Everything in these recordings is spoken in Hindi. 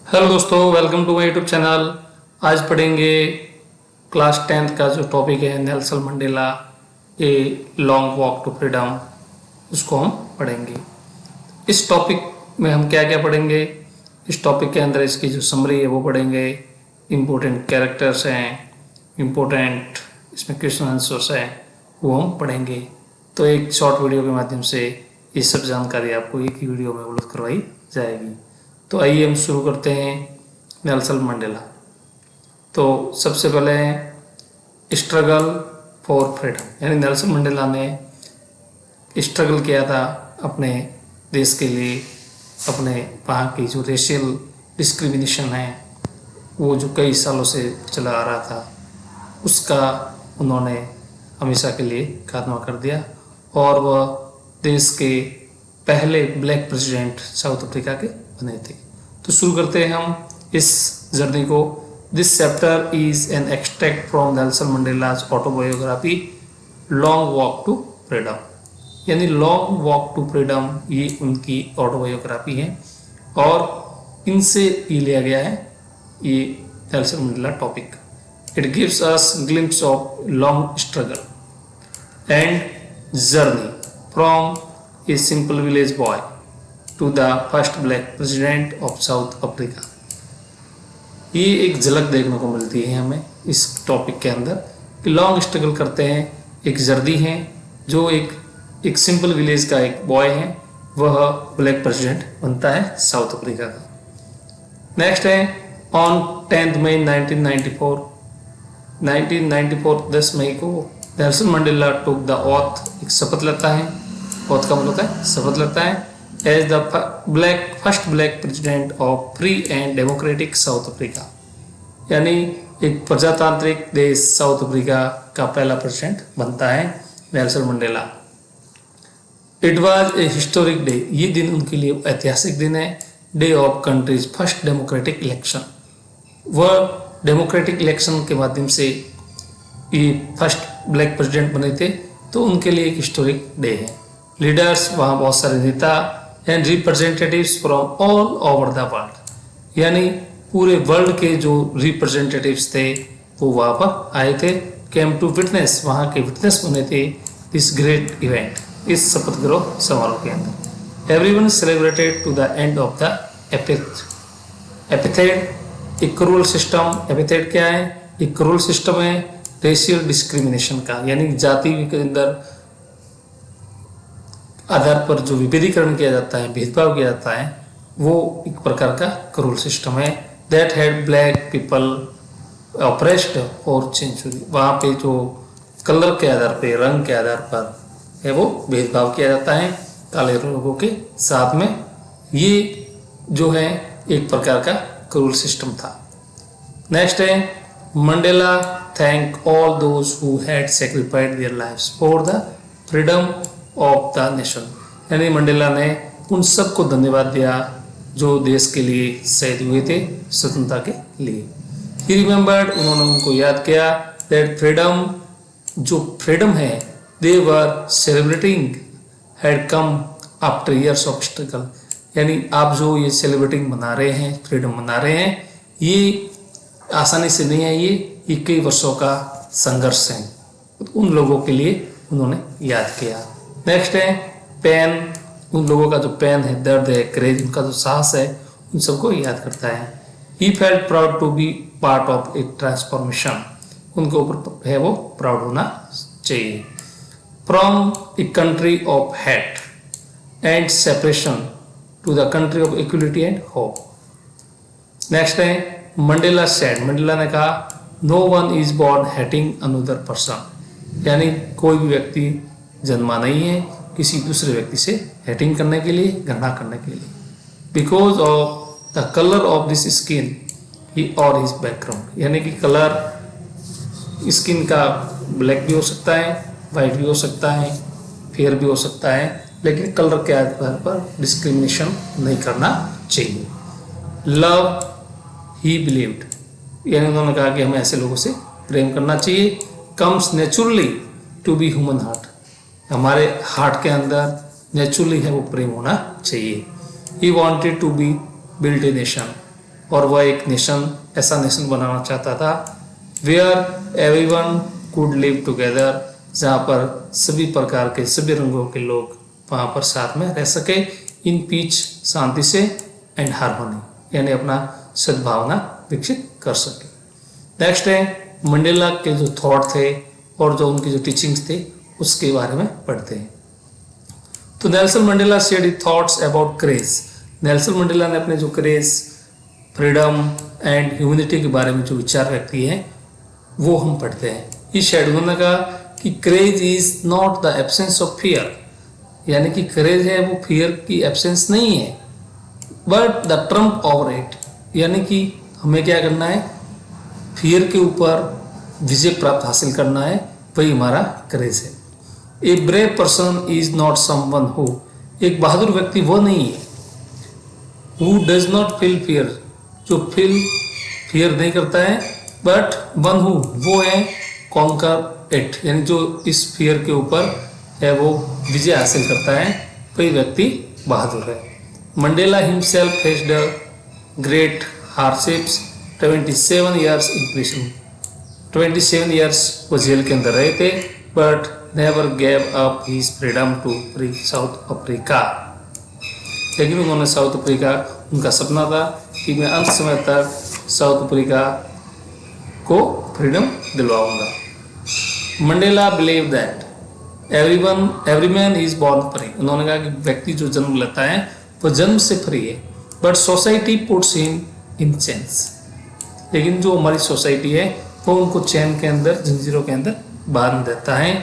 हेलो दोस्तों, welcome to my YouTube channel. आज पढ़ेंगे क्लास 10th का जो टॉपिक है Nelson Mandela a long walk to freedom, उसको हम पढ़ेंगे। इस टॉपिक में हम क्या क्या पढ़ेंगे, इस टॉपिक के अंदर इसकी जो समरी है वो पढ़ेंगे, इम्पोर्टेंट कैरेक्टर्स हैं, इम्पोर्टेंट इसमें क्वेश्चन आंसर्स हैं, वो हम पढ़ेंगे। तो एक शॉर्ट वीडियो के माध्यम से ये सब जानकारी आपको एक ही वीडियो में उपलब्ध करवाई जाएगी। तो आइए हम शुरू करते हैं नेल्सन मंडेला। तो सबसे पहले स्ट्रगल फॉर फ्रीडम, यानी नेल्सन मंडेला ने स्ट्रगल किया था अपने देश के लिए। अपने वहाँ की जो रेशियल डिस्क्रिमिनेशन है वो जो कई सालों से चला आ रहा था, उसका उन्होंने हमेशा के लिए खात्मा कर दिया और वह देश के पहले ब्लैक प्रेसिडेंट साउथ अफ्रीका के बने थे। तो शुरू करते हैं हम इस जर्नी को। This chapter is an extract from Nelson Mandela's autobiography long walk to freedom, यानी लॉन्ग वॉक टू फ्रीडम ये उनकी ऑटोबायोग्राफी है और इनसे ये लिया गया है ये Nelson Mandela topic. It gives us glimpse of long struggle and journey from a simple village boy to the first black president of South Africa। ये एक झलक देखने को मिलती है हमें इस टॉपिक के अंदर कि लॉन्ग स्ट्रगल करते हैं, एक जर्दी हैं जो एक सिंपल विलेज का एक बॉय है, वह ब्लैक प्रेसिडेंट बनता है साउथ अफ्रीका का। नेक्स्ट है ऑन 10 मई 1994 10 मई को Nelson Mandela took the auth, एक शपथ लेता है। ऑथ का मतलब होता है शपथ लेता है, as the first black president of free and democratic South Africa, यानी एक प्रजातांत्रिक देश साउथ अफ्रीका का पहला प्रेसिडेंट बनता है Nelson Mandela. It was a historic day, ये दिन उनके लिए ऐतिहासिक दिन है। Day of countries first democratic election, वह डेमोक्रेटिक इलेक्शन के माध्यम से ये फर्स्ट ब्लैक प्रेसिडेंट बने थे, तो उनके लिए एक हिस्टोरिक डे है। लीडर्स, वहाँ बहुत सारे नेता and representatives from all over the world, यानी पूरे वर्ल्ड के जो रिप्रेजेंटेटिव्स थे वो वहाँ पर आए थे। केम टू विटनेस, वहाँ के विटनेस बने थे दिस ग्रेट इवेंट, इस शपथ ग्रहण समारोह के अंदर। Everyone celebrated to the end of the apartheid, एक क्रूअल सिस्टम। एपिथेड क्या है? एक क्रूअल सिस्टम है रेशियल डिस्क्रिमिनेशन का, यानी जाति के अंदर आधार पर जो विभेदीकरण किया जाता है, भेदभाव किया जाता है, वो एक प्रकार का क्रूअल सिस्टम है। That had black people oppressed for century, वहाँ पे जो कलर के आधार पे, रंग के आधार पर है वो भेदभाव किया जाता है काले लोगों के साथ में। ये जो है एक प्रकार का क्रूअल सिस्टम था। नेक्स्ट है Mandela thank all those who had sacrificed their lives for the freedom of the nation, यानी मंडेला ने उन सबको धन्यवाद दिया जो देश के लिए शहीद हुए थे स्वतंत्रता के लिए। ही रिमेंबर्ड, उन्होंने उनको याद किया, दैट फ्रीडम, जो फ्रीडम है, they were celebrating had come after years of struggle, यानी आप जो ये सेलिब्रेटिंग मना रहे हैं, फ्रीडम मना रहे हैं, ये आसानी से नहीं है, ये कई वर्षों का संघर्ष है। उन लोगों के लिए उन्होंने याद किया। नेक्स्ट है पेन, उन लोगों का जो पेन है, दर्द है, करेज, उनका जो साहस है, उन सबको याद करता है। He felt proud to be part of a transformation, उनके ऊपर है वो प्राउड होना चाहिए। From a country of hate and separation to the country of equality and hope. Next है मंडेला सेड, मंडेला ने कहा, no one is born hating another person, यानी कोई भी व्यक्ति जन्मा नहीं है किसी दूसरे व्यक्ति से हेटिंग करने के लिए, घृणा करने के लिए। Because of the colour of this skin he और हिज बैकग्राउंड, यानी कि कलर स्किन का ब्लैक भी हो सकता है, वाइट भी हो सकता है, फेयर भी हो सकता है, लेकिन कलर के आधार पर डिस्क्रिमिनेशन नहीं करना चाहिए। लव ही बिलीव्ड, यानी उन्होंने कहा कि हमें ऐसे लोगों से प्रेम करना चाहिए। Comes naturally to be human heart, हमारे हार्ट के अंदर नेचुरली है वो प्रेम होना चाहिए। He wanted to be build a nation, और वह एक नेशन, ऐसा नेशन बनाना चाहता था where everyone could live together, जहाँ पर सभी प्रकार के, सभी रंगों के लोग वहाँ पर साथ में रह सके, इन पीच, शांति से, एंड हार्मोनी, यानी अपना सद्भावना विकसित कर सके। नेक्स्ट है मंडेला के जो थॉट थे और जो उनकी जो टीचिंग्स थे उसके बारे में पढ़ते हैं। तो Nelson Mandela shared his thoughts about craze. Nelson Mandela ने अपने जो क्रेज, फ्रीडम एंड ह्यूमैनिटी के बारे में जो विचार व्यक्त किए हैं वो हम पढ़ते हैं। इस शेयर्ड उन्होंने कहा कि craze is not the absence of fear, यानी कि क्रेज है वो फियर की एब्सेंस नहीं है, but the Trump over it, यानी कि हमें क्या करना है, फियर के ऊपर विजय प्राप्त हासिल करना है, वही हमारा क्रेज है। A brave person is not someone who, एक बहादुर व्यक्ति वो नहीं है, who does not feel fear, जो फियर नहीं करता है, बट वन हु, वो है कॉन्कर इट, यानी जो इस फियर के ऊपर है वो विजय हासिल करता है, वही व्यक्ति बहादुर है। Mandela himself faced great hardships, 27 years in prison, 27 years वो जेल के अंदर रहे थे, but never gave up his freedom to free South Africa, लेकिन उन्होंने साउथ अफ्रीका, उनका सपना था कि मैं अंत समय तक साउथ अफ्रीका को फ्रीडम दिलवाऊंगा। Mandela believe that every man is born free, उन्होंने कहा कि व्यक्ति जो जन्म लेता है वो जन्म से फ्री है, but society puts him in chains, लेकिन जो हमारी सोसाइटी है वो उनको चैन के अंदर, जंजीरों के अंदर बांध देता है।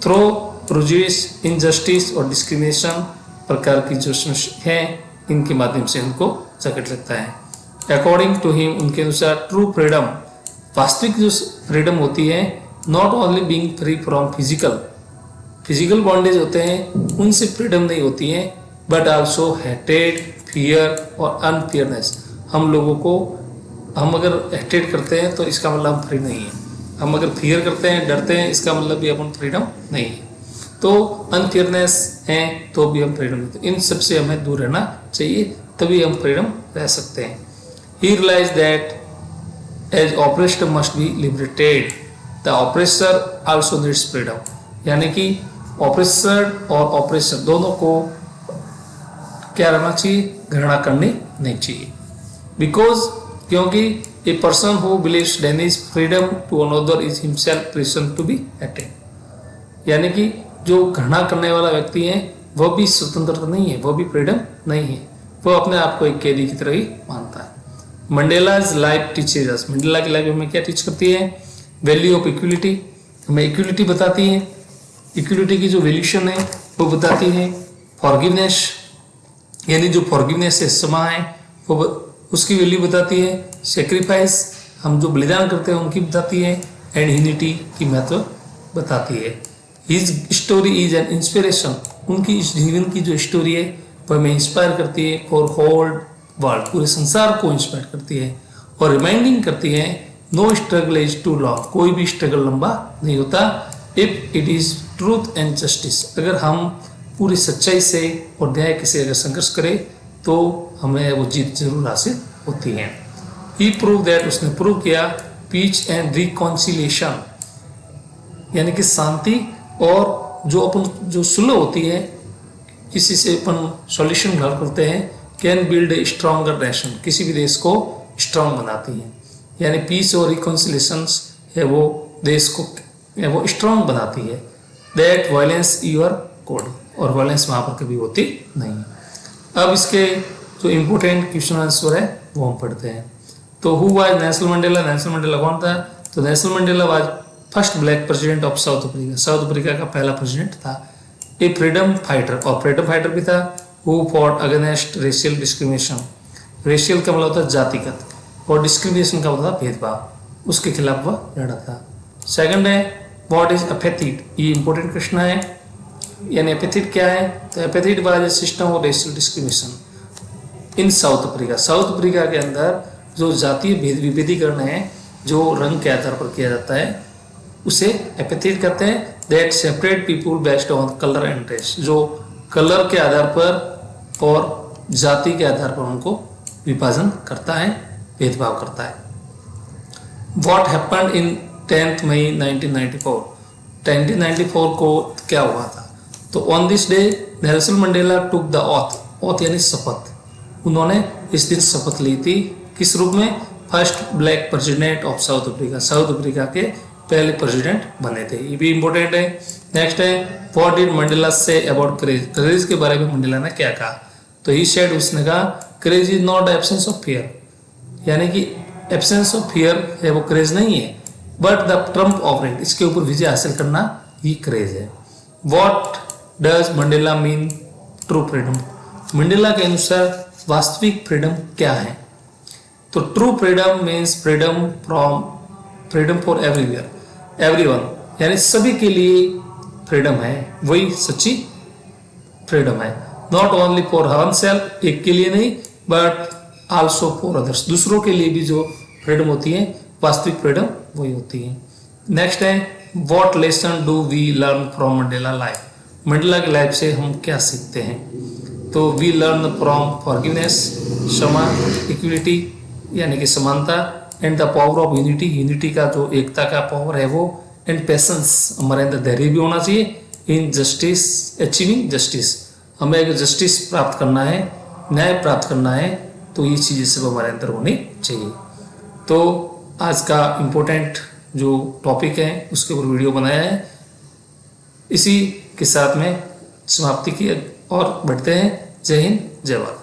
थ्रो प्रोज्यूस, इनजस्टिस और डिस्क्रिमिनेशन प्रकार की जो समस्या है इनके माध्यम से उनको जकड़ लेता है। अकॉर्डिंग टू हिम, उनके अनुसार ट्रू फ्रीडम, वास्तविक जो फ्रीडम होती है, not only being free from physical bondage होते हैं उनसे फ्रीडम नहीं होती है, बट आल्सो हेटेड, फियर और अनफियरनेस। हम लोगों को, हम अगर हेटेड करते हैं तो इसका मतलब हम फ्री नहीं है, हम अगर फियर करते हैं, डरते हैं, इसका मतलब भी अपन फ्रीडम नहीं है, तो अनफियरनेस है तो भी हम फ्रीडम नहीं, इन सब से हमें दूर रहना चाहिए, तभी हम फ्रीडम रह सकते हैं। He realise that as oppressed must be liberated, the oppressor also needs freedom, यानी कि ऑपरेसर और ऑपरेसर दोनों को क्या रहना चाहिए, घृणा करनी नहीं चाहिए। बिकॉज, क्योंकि a person who believes then is freedom to another is himself prison to be hated, यानी कि जो घृणा करने वाला व्यक्ति है वह भी स्वतंत्रता नहीं है, वह भी फ्रीडम नहीं है, वो अपने आप को एक कैदी की तरह ही मानता है। मंडेलाज लाइफ टीचेज अस, मंडेला की लाइफ हमें क्या टीच करती है, वैल्यू ऑफ इक्वलिटी, हमें इक्वलिटी बताती है, इक्वलिटी की जो वैल्यूशन है वो बताती है। फॉरगिवनेस, यानी जो फॉरगिवनेस है, क्षमा है, वो उसकी वैल्यू बताती है। सेक्रीफाइस, हम जो बलिदान करते हैं उनकी बताती है। एंड यूनिटी की महत्व बताती है। His story is an inspiration, उनकी इस जीवन की जो स्टोरी है वह हमें इंस्पायर करती है फॉर होल वर्ल्ड, पूरे संसार को इंस्पायर करती है और रिमाइंडिंग करती है no struggle is too long, कोई भी स्ट्रगल लंबा नहीं होता। If it is truth and justice, अगर हम पूरी सच्चाई से और न्याय के से अगर संघर्ष करें तो हमें वो जीत जरूर हासिल होती है। ही प्रूव दैट, उसने प्रूव किया पीच एंड रिकॉन्सिलिएशन, यानी कि शांति और जो अपन जो सुलह होती है, किसी से अपन सॉल्यूशन हल करते हैं, can build a stronger nation, किसी भी देश को स्ट्रांग बनाती है। यानी पीस और रिकॉन्सिलेशन है वो देश को वो स्ट्रांग बनाती है। दैट वायलेंस यूर कोड, और वायलेंस वहाँ पर कभी होती नहीं है। अब इसके जो इम्पोर्टेंट क्वेश्चन आंसर है वो हम पढ़ते हैं। तो who was Nelson Mandela, Nelson Mandela कौन था? तो Nelson Mandela was first black president of south Africa, South Africa का पहला प्रेसिडेंट था। ए फ्रीडम फाइटर, और फ्रीडम फाइटर भी था। Who fought against racial discrimination, racial का मतलब होता है जातिगत, और डिस्क्रिमिनेशन का मतलब था भेदभाव, उसके खिलाफ वह लड़ा था। सेकंड है व्हाट इज एपेथीट, ये इंपॉर्टेंट क्वेश्चन है। यानी एपेथीट क्या है? तो apartheid was a system of racial discrimination in South Africa, South Africa के अंदर जो जातीय विभेदीकरण है जो रंग के आधार पर किया जाता है उसे एपेथीट कहते हैं। That separate people based on colour and race, जो कलर के आधार पर और जाति के आधार पर उनको विभाजन करता है, भेदभाव करता है। What happened in 10th मई 1994? 1994 को क्या हुआ था? तो on this day Nelson Mandela took the auth यानी शपथ। उन्होंने इस दिन शपथ ली थी, किस रूप में? First black president of south Africa, South Africa के पहले प्रेसिडेंट बने थे। ये भी इंपॉर्टेंट है। नेक्स्ट है what did Mandela say about craze? Craze के बारे में मंडेला ने क्या कहा? तो ही सेड, उसने कहा craze is not absence of fear, यानी कि एब्सेंस ऑफ फियर है वो क्रेज नहीं है, but the Trump of it, इसके ऊपर विजय हासिल करना ही क्रेज है। What does Mandela mean true freedom? Mandela के अनुसार वास्तविक फ्रीडम क्या है? तो true freedom means freedom for everyone, यानी सभी के लिए फ्रीडम है, वही सच्ची फ्रीडम है। Not only for one self, एक के लिए नहीं, बट आल्सो फॉर अदर्स, दूसरों के लिए भी जो फ्रीडम होती है, वास्तविक फ्रीडम वही होती है। नेक्स्ट है what lesson do we learn from Mandela life? Mandela की लाइफ से हम क्या सीखते हैं? तो वी लर्न फ्रॉम फॉरगिवनेस, क्षमा, इक्विलिटी यानी कि समानता, and the power of unity, unity का जो एकता का पावर है वो, एंड पेशेंस, हमारे अंदर धैर्य भी होना चाहिए, इन जस्टिस, अचीविंग जस्टिस, हमें अगर जस्टिस प्राप्त करना है, न्याय प्राप्त करना है, तो ये चीज़ें सब हमारे अंदर होनी चाहिए। तो आज का इम्पोर्टेंट जो टॉपिक है उसके ऊपर वीडियो बनाया है, इसी के साथ में समाप्ति की और बढ़ते हैं। जय हिंद, जय भारत।